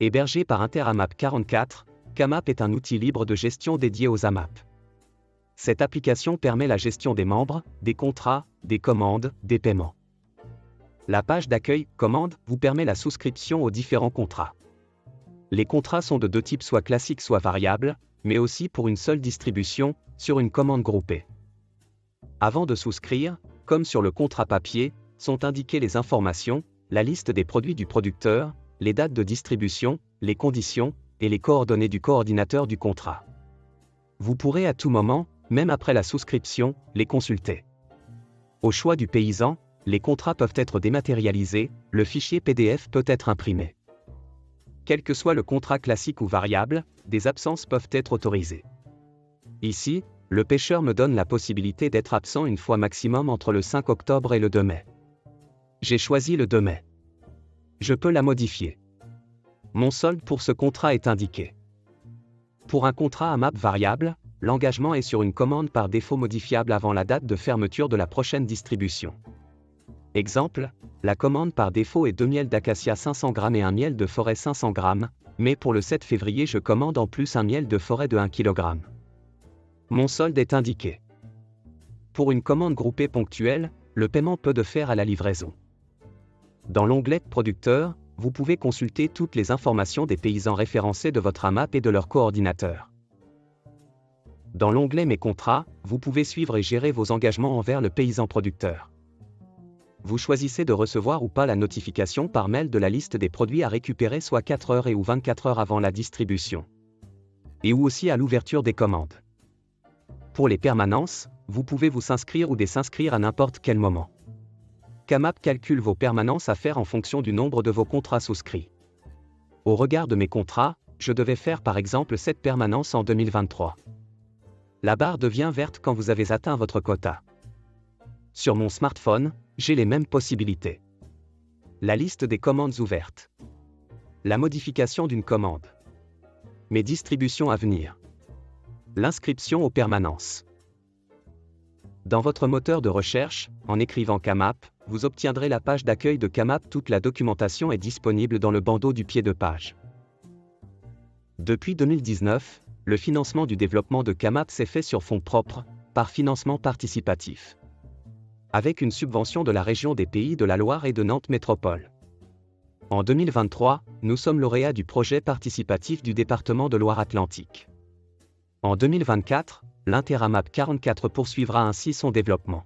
Hébergé par Interamap 44, Kamap est un outil libre de gestion dédié aux AMAP. Cette application permet la gestion des membres, des contrats, des commandes, des paiements. La page d'accueil « Commande » vous permet la souscription aux différents contrats. Les contrats sont de deux types, soit classiques soit variables, mais aussi pour une seule distribution, sur une commande groupée. Avant de souscrire, comme sur le contrat papier, sont indiquées les informations, la liste des produits du producteur, les dates de distribution, les conditions, et les coordonnées du coordinateur du contrat. Vous pourrez à tout moment, même après la souscription, les consulter. Au choix du paysan, les contrats peuvent être dématérialisés, le fichier PDF peut être imprimé. Quel que soit le contrat classique ou variable, des absences peuvent être autorisées. Ici, le pêcheur me donne la possibilité d'être absent une fois maximum entre le 5 octobre et le 2 mai. J'ai choisi le 2 mai. Je peux la modifier. Mon solde pour ce contrat est indiqué. Pour un contrat AMAP variable, l'engagement est sur une commande par défaut modifiable avant la date de fermeture de la prochaine distribution. Exemple, la commande par défaut est 2 miels d'acacia 500 g et un miel de forêt 500 g, mais pour le 7 février je commande en plus un miel de forêt de 1 kg. Mon solde est indiqué. Pour une commande groupée ponctuelle, le paiement peut se faire à la livraison. Dans l'onglet Producteur, vous pouvez consulter toutes les informations des paysans référencés de votre AMAP et de leur coordinateur. Dans l'onglet Mes contrats, vous pouvez suivre et gérer vos engagements envers le paysan producteur. Vous choisissez de recevoir ou pas la notification par mail de la liste des produits à récupérer soit 4 heures et ou 24 heures avant la distribution. Et ou aussi à l'ouverture des commandes. Pour les permanences, vous pouvez vous inscrire ou désinscrire à n'importe quel moment. Kamap calcule vos permanences à faire en fonction du nombre de vos contrats souscrits. Au regard de mes contrats, je devais faire par exemple 7 permanences en 2023. La barre devient verte quand vous avez atteint votre quota. Sur mon smartphone, j'ai les mêmes possibilités. La liste des commandes ouvertes. La modification d'une commande. Mes distributions à venir. L'inscription aux permanences. Dans votre moteur de recherche, en écrivant Kamap, vous obtiendrez la page d'accueil de Kamap. Toute la documentation est disponible dans le bandeau du pied de page. Depuis 2019, le financement du développement de Kamap s'est fait sur fonds propres, par financement participatif. Avec une subvention de la région des Pays de la Loire et de Nantes Métropole. En 2023, nous sommes lauréats du projet participatif du département de Loire-Atlantique. En 2024, l'Interamap 44 poursuivra ainsi son développement.